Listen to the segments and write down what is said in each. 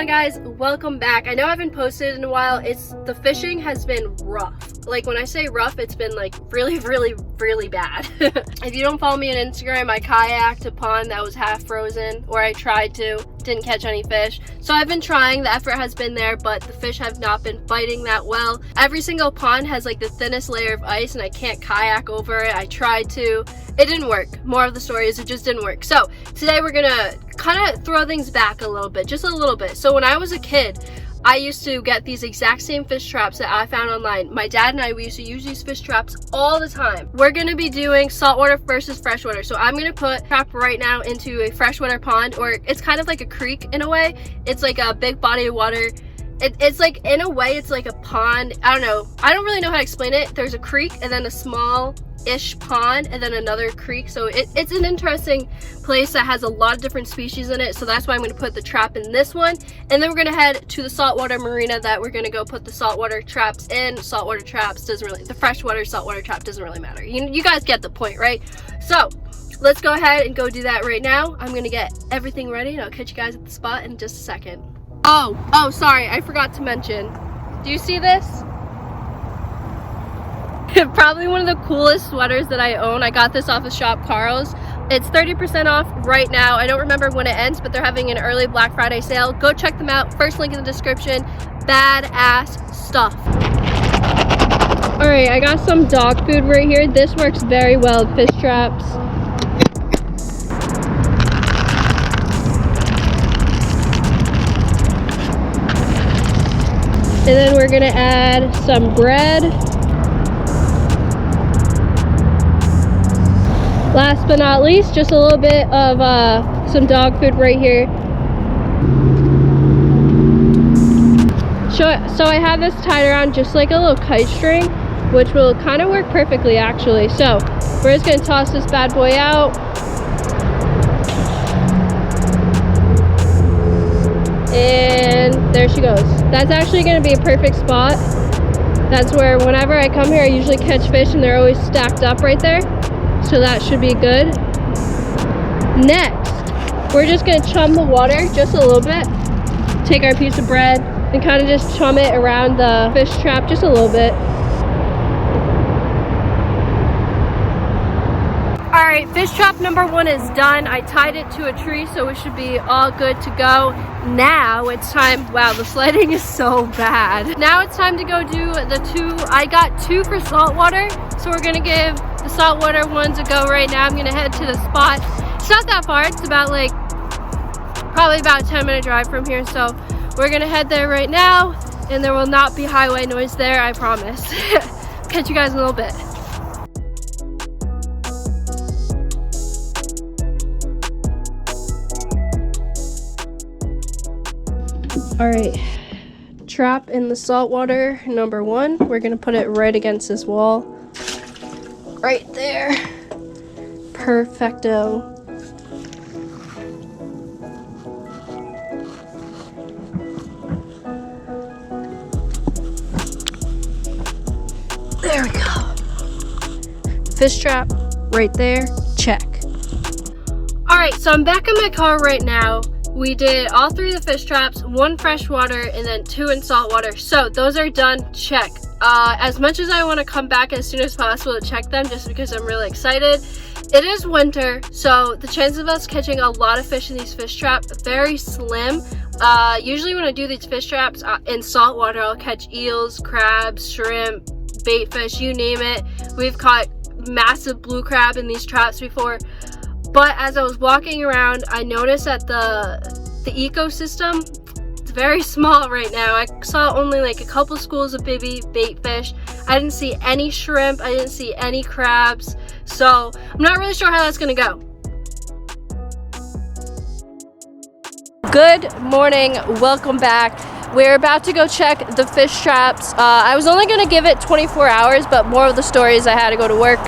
guys, welcome back. I know I haven't posted in a while. The fishing has been rough. Like when I say rough, it's been like really bad. If you don't follow me on Instagram, I kayaked a pond that was half frozen, or I tried to, didn't catch any fish. So I've been trying, the effort has been there, but the fish have not been biting that well. Every single pond has like the thinnest layer of ice and I can't kayak over it. I tried to, it didn't work. More of the story is it just didn't work. So today we're gonna kind of throw things back a little bit, just a little bit. So when I was a kid, I used to get these exact same fish traps that I found online. My dad and I, we used to use these fish traps all the time. We're gonna be doing saltwater versus freshwater. So I'm gonna put a trap right now into a freshwater pond, or it's kind of like a creek in a way. It's like a big body of water. It's like, in a way, it's like a pond. I don't know. I don't really know how to explain it. There's a creek and then a small-ish pond and then another creek. So it's an interesting place that has a lot of different species in it. So that's why I'm going to put the trap in this one. And then we're going to head to the saltwater marina that we're going to go put the saltwater traps in. Saltwater traps doesn't really, the freshwater saltwater trap doesn't really matter. You guys get the point, right? So let's go ahead and go do that right now. I'm going to get everything ready and I'll catch you guys at the spot in just a second. Oh, sorry, I forgot to mention. Do you see this? Probably one of the coolest sweaters that I own. I got this off of Shop Carl's. It's 30% off right now. I don't remember when it ends, but they're having an early Black Friday sale. Go check them out. First link in the description. Badass stuff. All right, I got some dog food right here. This works very well with fish traps. And then we're gonna add some bread. Last but not least, just a little bit of some dog food right here. So I have this tied around just like a little kite string, which will kind of work perfectly actually. So we're just gonna toss this bad boy out. And there she goes. That's actually going to be a perfect spot. That's where whenever I come here, I usually catch fish and they're always stacked up right there. So that should be good. Next, we're just going to chum the water just a little bit. Take our piece of bread and kind of just chum it around the fish trap just a little bit. Alright, fish trap number 1 is done. I tied it to a tree, so it should be all good to go. Now it's time, wow, the sledding is so bad. Now it's time to go do the 2, I got 2 for saltwater, so we're gonna give the saltwater ones a go right now. I'm gonna head to the spot. It's not that far, it's about like, probably about a 10-minute drive from here, so we're gonna head there right now, and there will not be highway noise there, I promise. Catch you guys in a little bit. All right, trap in the saltwater number 1. We're gonna put it right against this wall. Right there. Perfecto. There we go. Fish trap right there, check. All right, so I'm back in my car right now. We did all 3 of the fish traps, 1 freshwater, and then 2 in saltwater. So those are done, check. As much as I want to come back as soon as possible to check them, just because I'm really excited, it is winter, so the chances of us catching a lot of fish in these fish traps, very slim. Usually when I do these fish traps in saltwater, I'll catch eels, crabs, shrimp, bait fish, you name it. We've caught massive blue crab in these traps before. But as I was walking around, I noticed that the ecosystem is very small right now. I saw only like a couple schools of baby bait fish. I didn't see any shrimp. I didn't see any crabs. So I'm not really sure how that's gonna go. Good morning, welcome back. We're about to go check the fish traps. I was only gonna give it 24 hours, but more of the story is I had to go to work.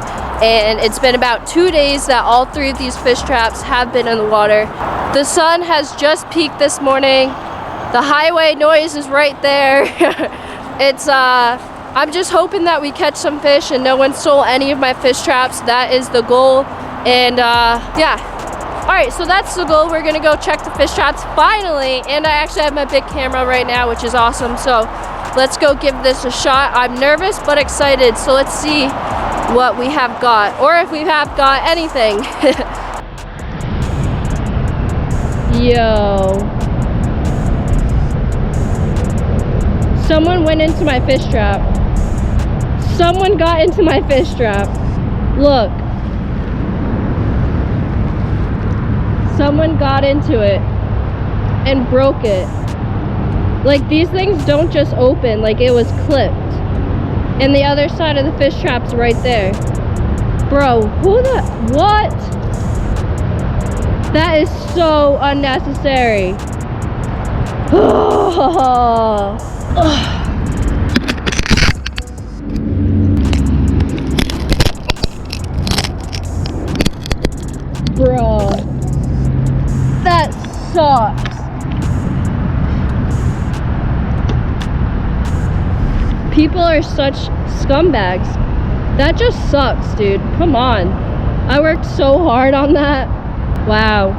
And it's been about 2 days that all 3 of these fish traps have been in the water. The sun has just peaked this morning. The highway noise is right there. I'm just hoping that we catch some fish and no one stole any of my fish traps. That is the goal. And yeah, Alright, so that's the goal. We're gonna go check the fish traps finally, and I actually have my big camera right now, which is awesome. So let's go give this a shot. I'm nervous but excited, so let's see what we have got, or if we have got anything. Yo. Someone went into my fish trap. Someone got into my fish trap. Look. Someone got into it and broke it. Like, these things don't just open, like it was clipped. And the other side of the fish trap's right there. Bro, who the, what? That is so unnecessary. Bro, that sucks. People are such scumbags. That just sucks, dude. Come on. I worked so hard on that. Wow.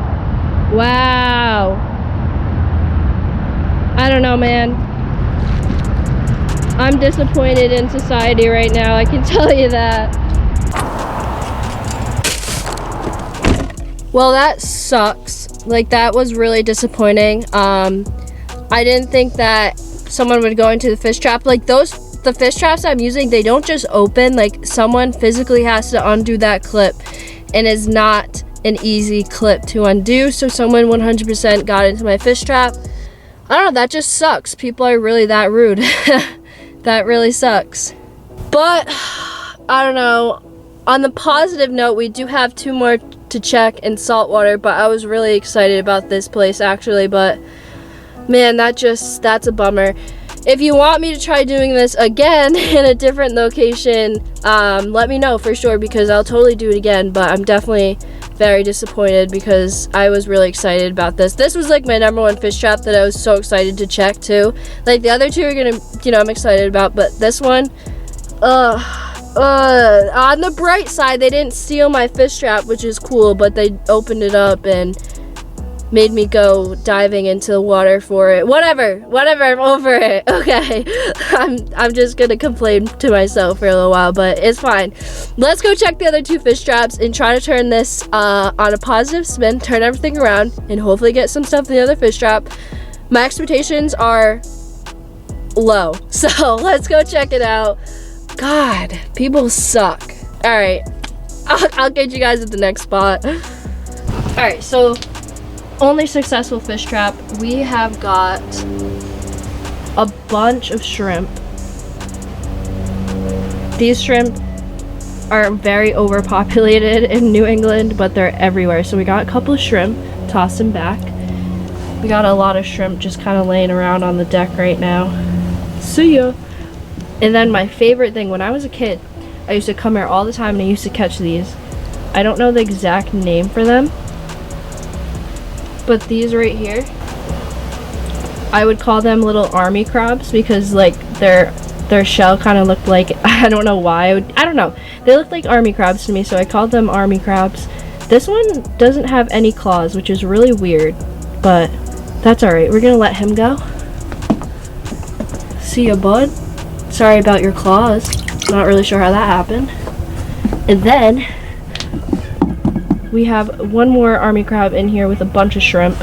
Wow. I don't know, man. I'm disappointed in society right now, I can tell you that. Well, that sucks. Like, that was really disappointing. I didn't think that someone would go into the fish trap. Like, the fish traps I'm using, they don't just open. Like, someone physically has to undo that clip, and it's not an easy clip to undo. So someone 100% got into my fish trap. I don't know, that just sucks. People are really that rude. That really sucks. But I don't know. On the positive note, we do have 2 more to check in Saltwater, but I was really excited about this place actually. But man, that's a bummer. If you want me to try doing this again in a different location, let me know for sure, because I'll totally do it again. But I'm definitely very disappointed because I was really excited about this. This was like my #1 fish trap that I was so excited to check too. Like, the other 2 are gonna, you know, I'm excited about, but this one, on the bright side, they didn't steal my fish trap, which is cool, but they opened it up and made me go diving into the water for it. Whatever, I'm over it. Okay, I'm just gonna complain to myself for a little while, but it's fine. Let's go check the other 2 fish traps and try to turn this on a positive spin, turn everything around, and hopefully get some stuff in the other fish trap. My expectations are low, so let's go check it out. God, people suck. All right, I'll get you guys at the next spot. All right, so only successful fish trap. We have got a bunch of shrimp. These shrimp are very overpopulated in New England, but they're everywhere. So we got a couple of shrimp, toss them back. We got a lot of shrimp just kind of laying around on the deck right now. See ya. And then my favorite thing, when I was a kid, I used to come here all the time and I used to catch these. I don't know the exact name for them, but these right here, I would call them little army crabs because like their shell kind of looked like, I don't know why, I don't know. They looked like army crabs to me, so I called them army crabs. This one doesn't have any claws, which is really weird, but that's alright. We're gonna let him go. See ya, bud. Sorry about your claws. Not really sure how that happened. And then we have one more army crab in here with a bunch of shrimp.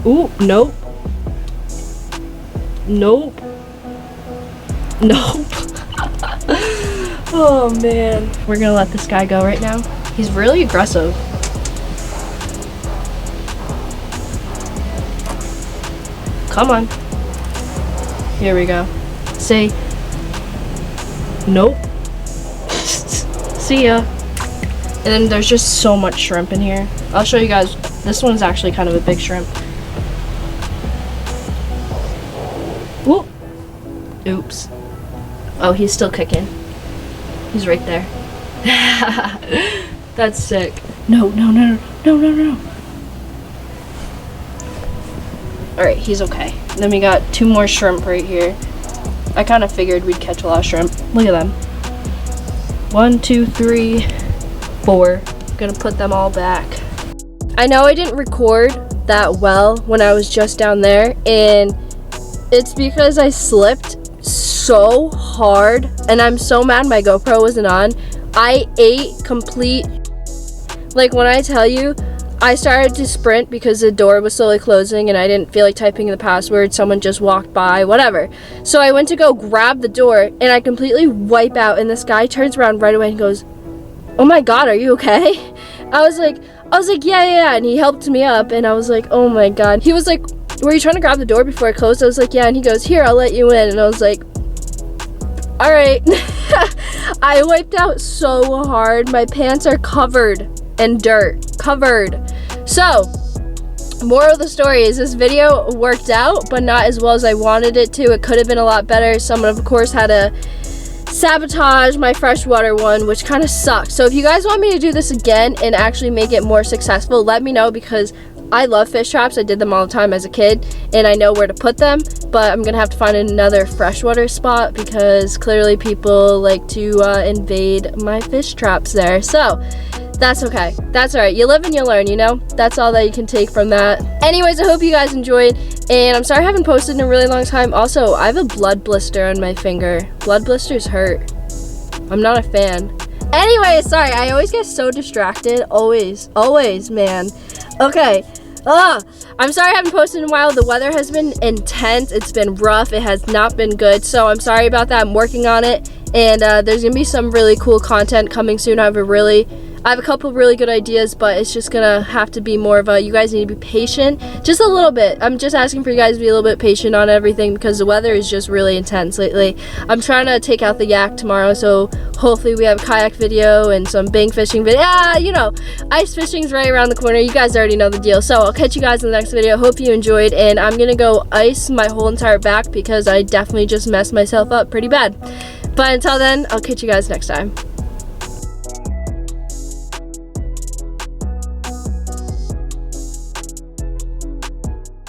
Ooh, nope. Nope. Nope. Oh man. We're gonna let this guy go right now. He's really aggressive. Come on. Here we go. Say nope. See ya. And then there's just so much shrimp in here. I'll show you guys. This one's actually kind of a big shrimp. Whoop. Oops. Oh, he's still kicking. He's right there. That's sick. No. Alright, he's okay. Then we got 2 more shrimp right here. I kind of figured we'd catch a lot of shrimp. Look at them. 1, 2, 3, 4. I'm gonna put them all back. I know I didn't record that well when I was just down there, and it's because I slipped so hard, and I'm so mad my GoPro wasn't on. I ate complete, like when I tell you, I started to sprint because the door was slowly closing and I didn't feel like typing the password. Someone just walked by, whatever. So I went to go grab the door and I completely wipe out, and this guy turns around right away and goes, "Oh my God, are you okay?" I was like, yeah, and he helped me up, and I was like, oh my God. He was like, "Were you trying to grab the door before it closed?" I was like, yeah, and he goes, "Here, I'll let you in," and I was like, all right. I wiped out so hard. My pants are covered in dirt, covered. So, moral of the story is this video worked out, but not as well as I wanted it to. It could have been a lot better. Someone, of course, had to sabotage my freshwater one, which kind of sucks. So if you guys want me to do this again and actually make it more successful, let me know, because I love fish traps. I did them all the time as a kid, and I know where to put them, but I'm gonna have to find another freshwater spot because clearly people like to invade my fish traps there. So that's okay. That's all right. You live and you learn, you know? That's all that you can take from that. Anyways, I hope you guys enjoyed, and I'm sorry I haven't posted in a really long time. Also, I have a blood blister on my finger. Blood blisters hurt. I'm not a fan. Anyway, sorry, I always get so distracted. Always, man. Okay. I'm sorry I haven't posted in a while. The weather has been intense. It's been rough. It has not been good. So I'm sorry about that. I'm working on it. And there's going to be some really cool content coming soon. I have a couple really good ideas, but it's just gonna have to be more of a, you guys need to be patient just a little bit. I'm just asking for you guys to be a little bit patient on everything because the weather is just really intense lately. I'm trying to take out the yak tomorrow, so hopefully we have a kayak video and some bank fishing video. You know, ice fishing's right around the corner. You guys already know the deal. So I'll catch you guys in the next video. Hope you enjoyed, and I'm gonna go ice my whole entire back because I definitely just messed myself up pretty bad. But until then, I'll catch you guys next time.